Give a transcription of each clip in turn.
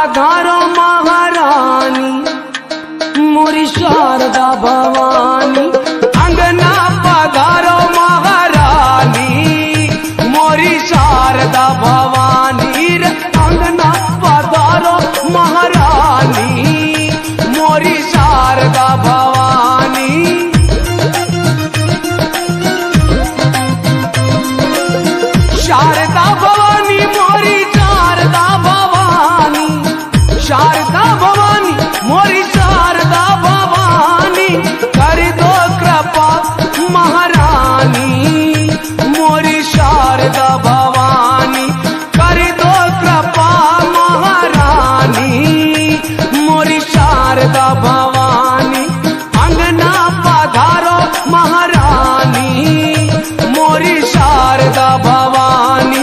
पधारो महारानी मोरी शारदा भवानी। अंगना पधारो महारानी मोरी शारदा भवानी रे। अंगना पधारो महारानी मोरी शारदा भवानी। शारदा भवानी मोरी शारदा भवानी। शारदा भवानी मोरी शारदा भवानी। कर दो कृपा महारानी मोरी शारदा भवानी। कर दो कृपा महारानी मोरी शारदा भवानी। अंगना पधारो महारानी मोरी शारदा भवानी।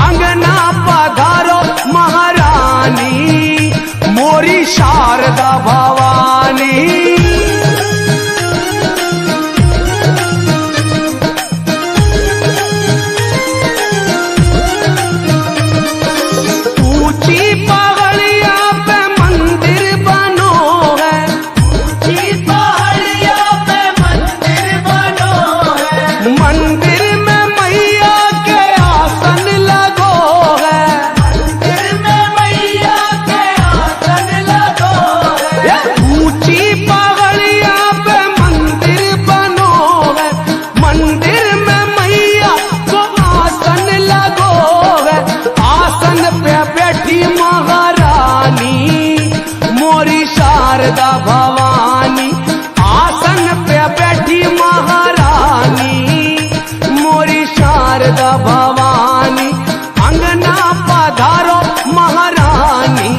अंगना पधारो महारानी मोरी शारदा भवानी। ऊंची पहाड़िया पे मंदिर बनो है। ऊंची पहाड़िया पे मंदिर बनो है। मंदिर में मैया के आसन लगो है। मंदिर में मैया के आसन लगो है। ऊंची पहाड़िया पे मंदिर बनो है। मंदिर में मैया को आसन लगो है। आसन पे बैठी महारानी मोरी शारदा भवानी। आसन पे बैठी महारानी मोरी शारदा भवानी। अंगना पधारो महारानी।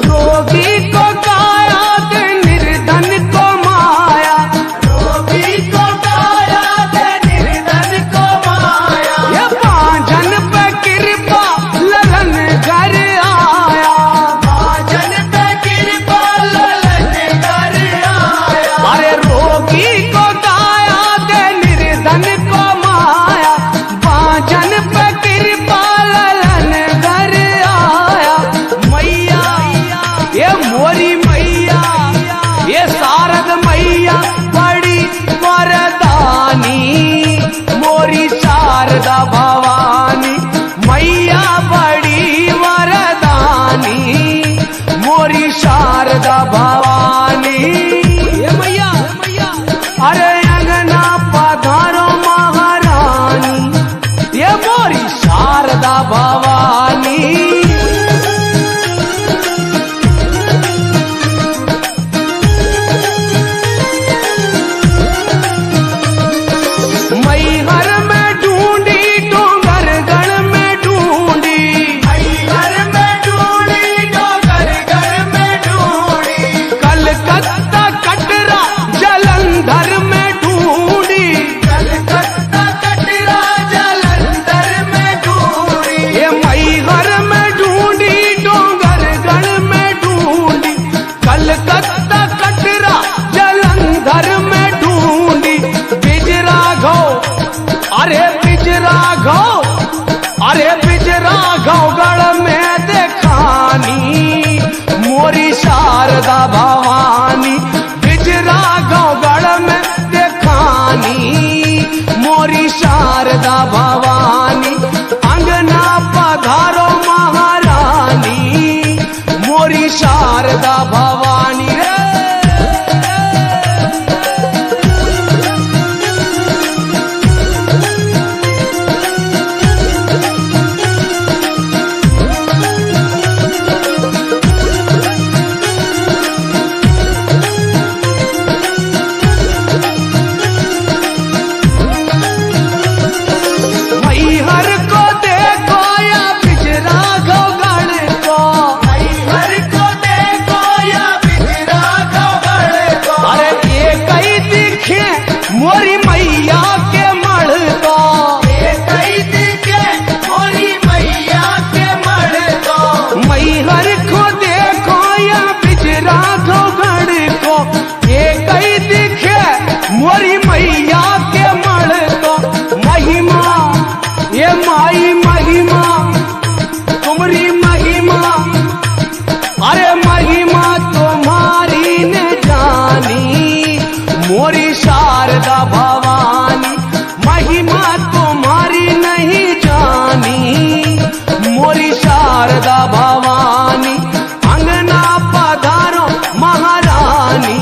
रोगी को काया दे निर्धन को माया। रोगी को काया दे निर्धन को माया। ये बांझन पे कृपा ललन घर आया। बांझन पे कृपा ललन घर आया। अरे रोगी को काया दे निर्धन को माया। बांझन पे कृपा ललन घर आया। मैया ये मोरी मैया ये शारद मैया बड़ी वरदानी मोरी शारदा भवानी। मैया बड़ी वरदानी मोरी शारदा भवानी। ये मैया अरे अंगना पधारो महारानी ये मोरी शारदा भवानी। मैहर में ढूंढी डोंगरगढ़ में ढूंढी। मैहर में ढूंढी डोंगरगढ़ में ढूंढी। कलकत्ता कटरा जलंधर में ढूंढी। कलकत्ता कटरा जलंधर में ढूंढी। ये मैहर में ढूंढी डोंगरगढ़ में ढूंढी। कलकत्ता कटरा जलंधर में ढूंढी। बिजरा घो अरे बिजरा घो अरे बिजरा घोगढ़ में देखानी मोरी शारदा भवानी। बिजरा घोगढ़ में देखानी मोरी शारदा भवानी। अंगना पधारो महारानी मोरी शारदा भवानी रे। माई महिमा तुम्हारी महिमा, अरे महिमा तुम्हारी ने जानी मोरी शारदा भवानी, महिमा तुम्हारी नहीं जानी मोरी शारदा भवानी। अंगना पधारो महारानी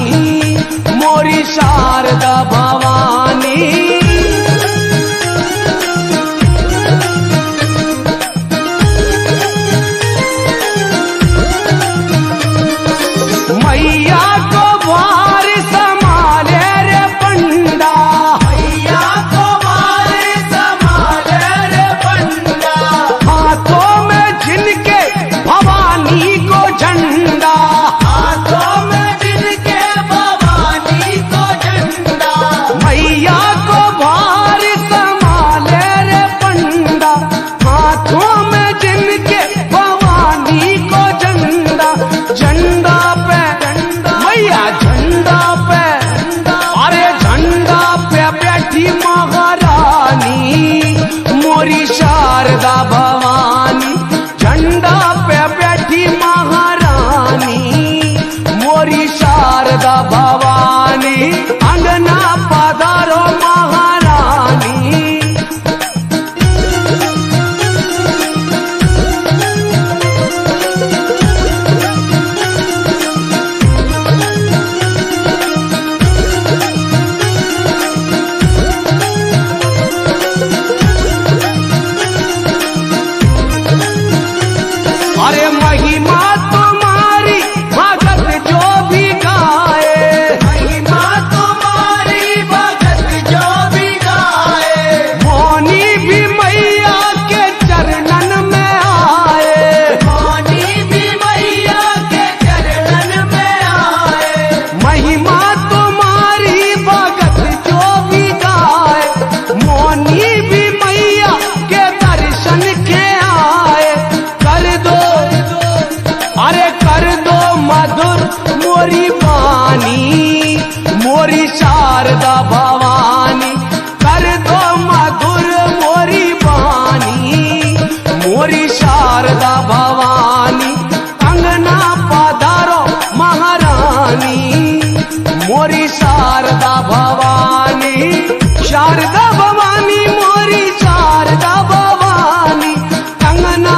मोरी शारदा भवानी। मैया को भार संभाले रे पंडा, मैया को भार संभाले रे पंडा। हाथों में जिनके भवानी को झंडा, हाथों में जिनके भवानी को झंडा। मैया को भार संभाले रे पंडा, हाथों में जिनके भवानी को झंडा। झंडा पे मैया झंडा पे, अरे झंडा पे बैठी महारानी मोरी शारदा भवानी। झंडा पे बैठी महारानी मोरी शारदा भवानी। अंगना पधारो महारानी। अरे महिमा तुम्हारी भगत जो भी गाए, महिमा तुम्हारी भगत जो भी गाए। मौनी भी मैया के चरणन में आए, मौनी भी मैया के चरणन में आए। महिमा तुम्हारी भगत जो भी गाए, मौनी भी मैया के दर्शन के आए। कर दो अरे कर दो मधुर मोरी वाणी मोरी शारदा भवानी। कर दो मधुर मोरी वाणी मोरी शारदा भवानी। अंगना पधारो महारानी मोरी शारदा भवानी। शारदा भवानी मोरी शारदा भवानी। अंगना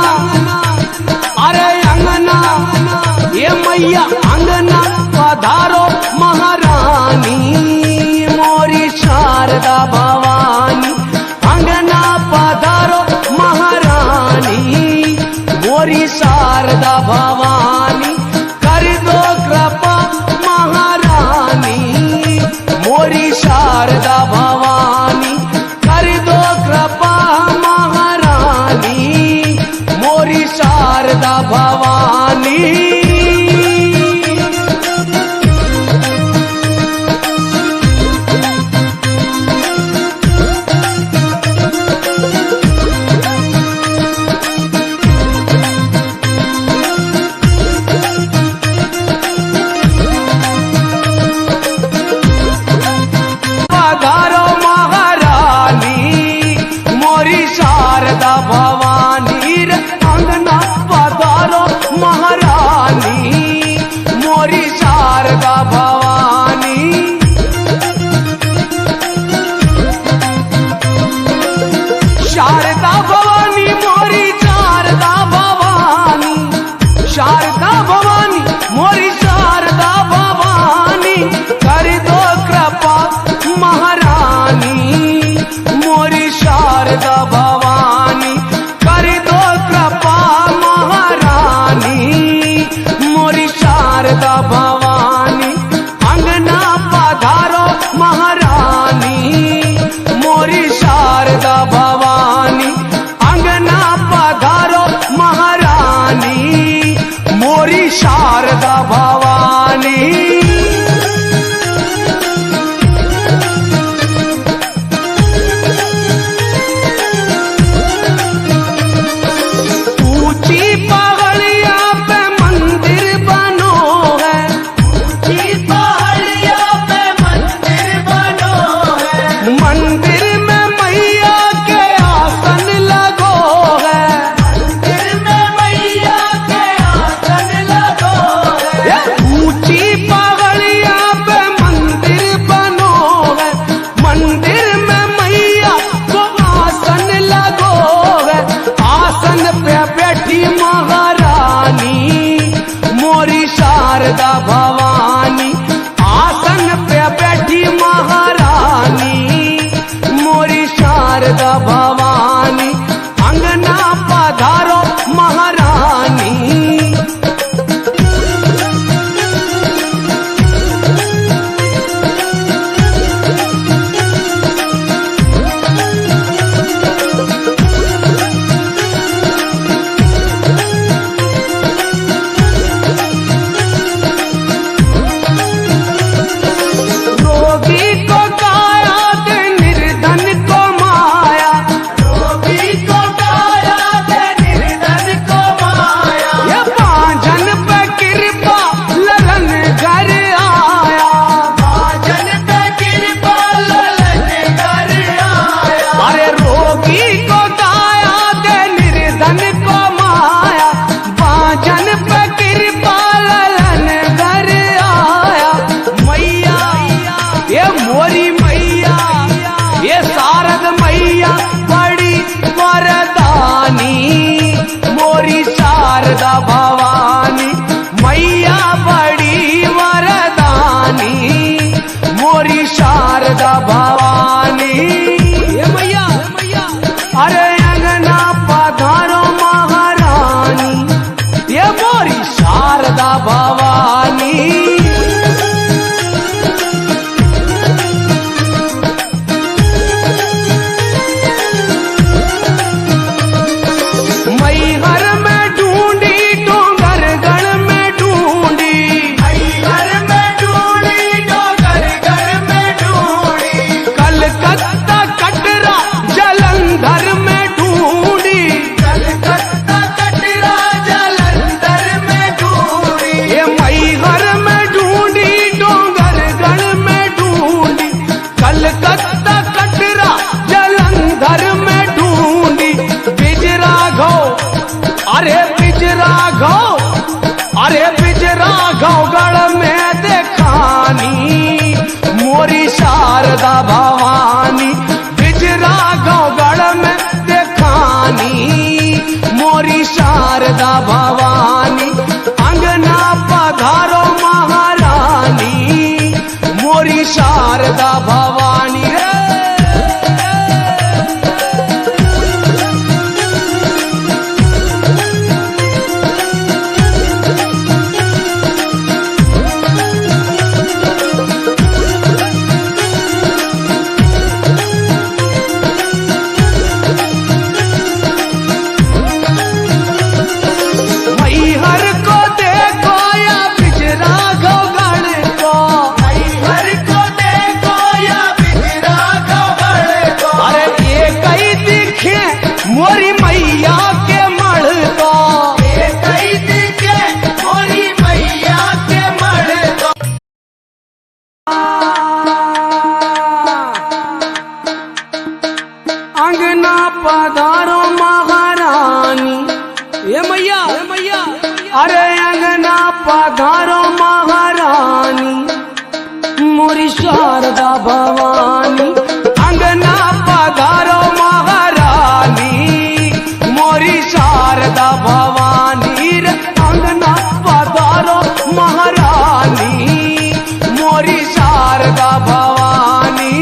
अरे अंगना ये मैया अंगना पधारो महारानी मोरी शारदा भवानी। अंगना पधारो महारानी मोरी शारदा भवानी। कर दो कृपा महारानी मोरी शारदा भवानी। कर दो कृपा महारानी मोरी शारदा भवानी। पधारो महारानी मोरी शारदा भवानी रे। अंगना पधारो महारानी मोरी शारदा भवानी। शारदा भवानी मोरी शारदा भवानी। शारदा भवानी मोरी शारदा भवानी। कर दो कृपा महारानी मोरी शारदा भवानी। पधारो महारानी। भवानी मैया बड़ी वरदानी, मोरी शारदा भवानी। ये मैया अरे अंगना पधारो महारानी, ये मोरी शारदा भवानी। अरे बिजरा गौगढ़ में देखानी, मोरी शारदा भवानी। बिजरा गौगढ़ में देखानी, मोरी शारदा भवानी। अंगना पधारो महारानी, मोरी शारदा भवानी। मोरी मैया के मढ़ को कई दिखे, मोरी मैया के मढ़ को। अंगना पधारो महारानी, ये मैया अरे अंगना पधारो महारानी, मोरी शारदा भवानी। अंगना पधारो महारानी, मोरी शारदा भवानी। अंगना पधारो महारानी, मोरी शारदा भवानी।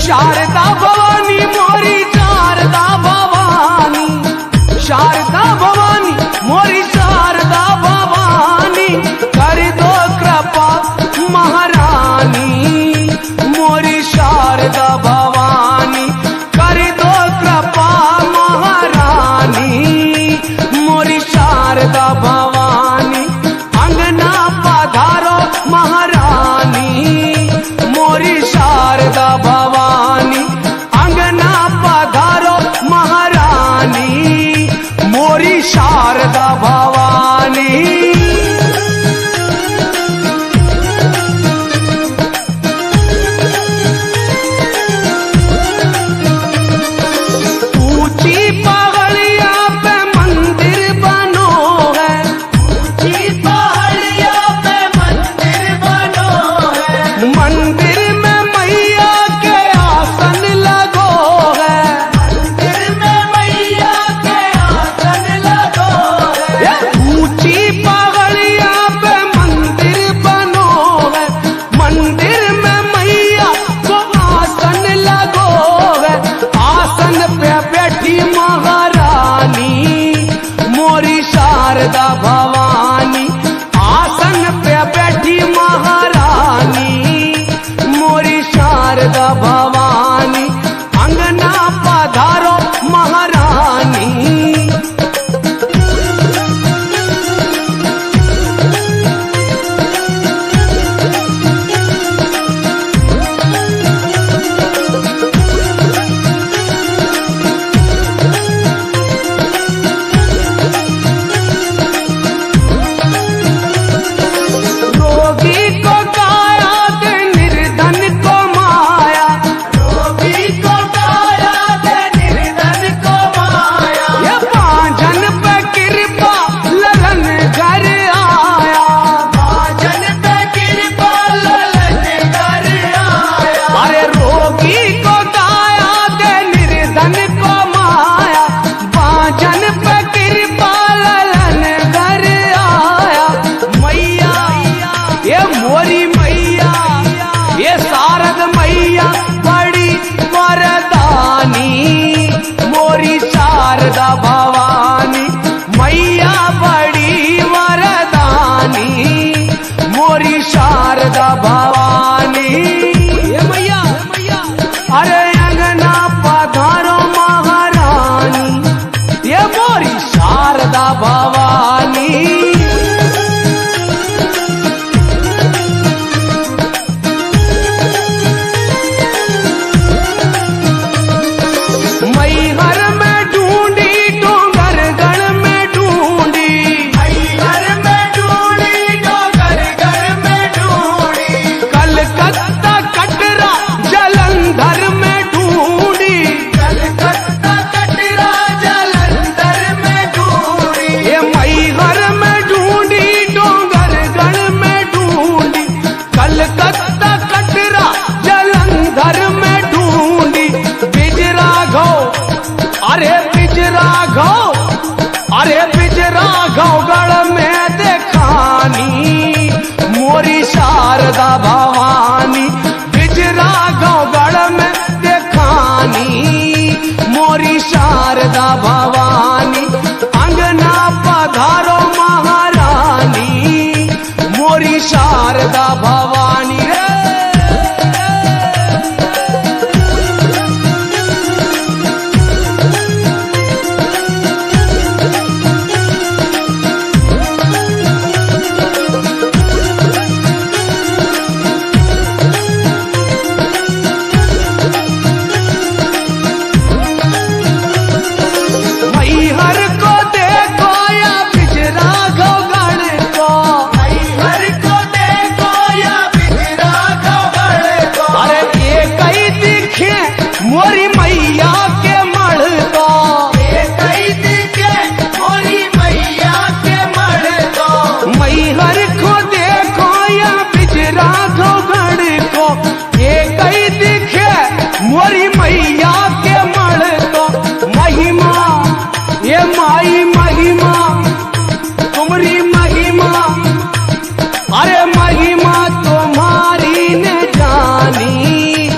शारदा भवानी मोरी शारदा भवानी, शारदा भवानी मोरी शारदा भवानी। कर दो कृपा महारानी, मोरी शारदा भवानी। कर दो कृपा महारानी, मोरी शारदा भवानी। अंगना पधारो महारानी, मोरी शारदा भवानी। भवानी अंगना पधारो महारानी। भवानी मैया बड़ी वरदानी मोरी शारदा भवानी। ये मैया अरे अंगना पधारो महारानी ये मोरी शारदा भवानी। अरे बिजरा घोगड़ में देखानी मोरी शारदा भवानी बिजरा घोगड़ में देखानी मोरी शारदा भवानी अंगना पधारो महारानी मोरी शारदा भवानी। मोरी मैया के मढ़ को कई दिखे मोरी मैया के मढ़ को मैहर को देखो या बिजरा घोगड़ को ये कई दिखे मोरी मैया के मढ़ को। महिमा ये माई महिमा तुम्हारी महिमा अरे महिमा तुम्हारी ने जानी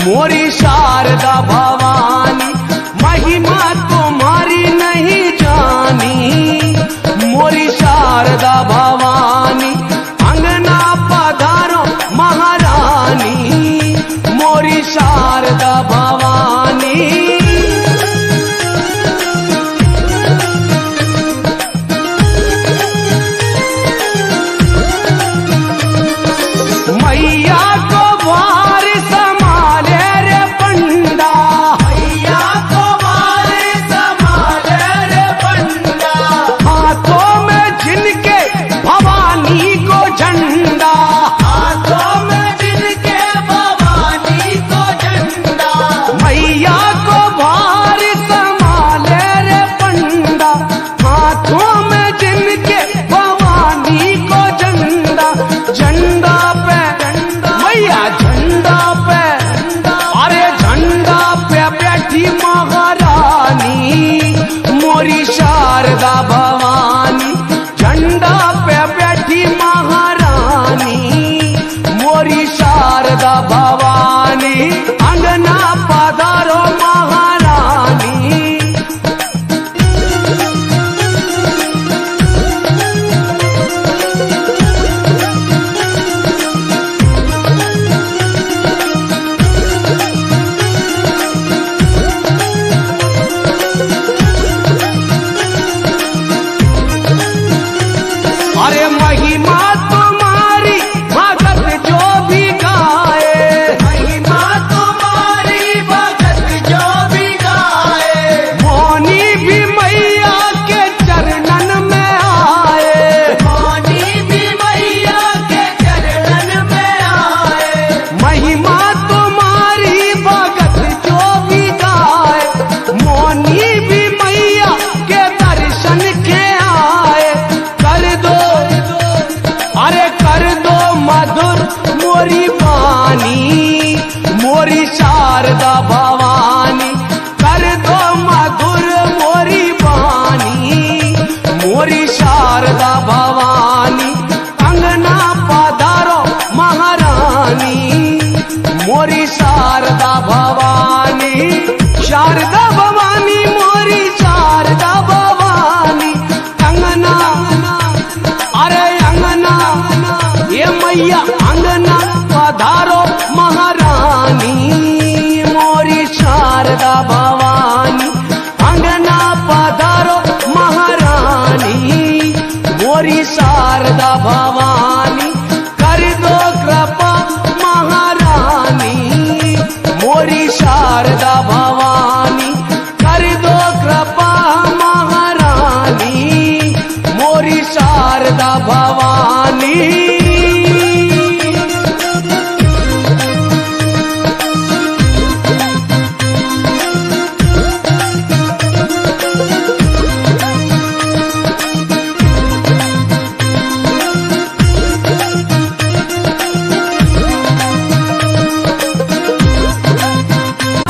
मोरी शारदा भवानी महिमा तुम्हारी नहीं जानी मोरी शारदा भवानी अंगना पधारो महारानी मोरी शारदा भवानी। मैया को भार संभाले रे पंडा भवानी, शारदा भवानी मोरी शारदा भवानी। अंगना अरे अंगना ये मैया अंगना पधारो महारानी मोरी शारदा भवानी। अंगना पधारो महारानी मोरी शारदा भवानी। कर दो कृपा महारानी मोरी शारदा भवानी। कर दो कृपा महारानी मोरी शारदा भवानी।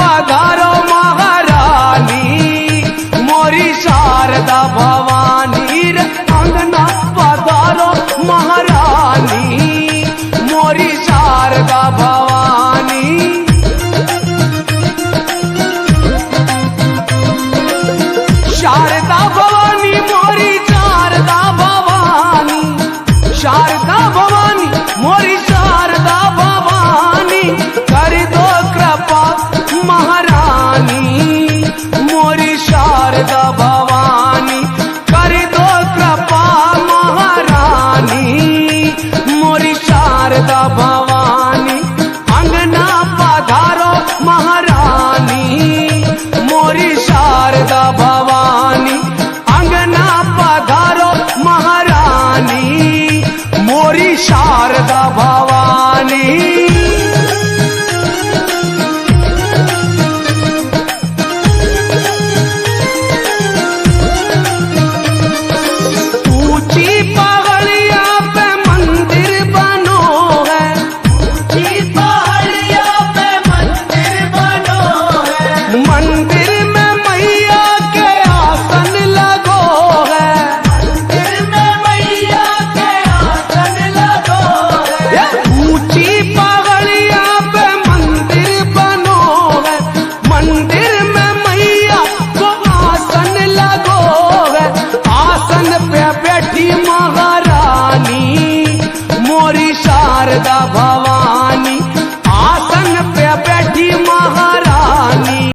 पधारो महारानी मोरी शारदा भवानी रे। अंगना पधारो महारानी मोरी शारदा भवानी। शारदा भवानी मोरी शारदा भवानी। शारदा भवानी मोरी शारदा भवानी। कर दो कृपा महारानी मोरी शारदा भवानी। कर दो कृपा महारानी मोरी शारदा भवानी। अंगना पधारो महारानी मोरी शारदा भवानी।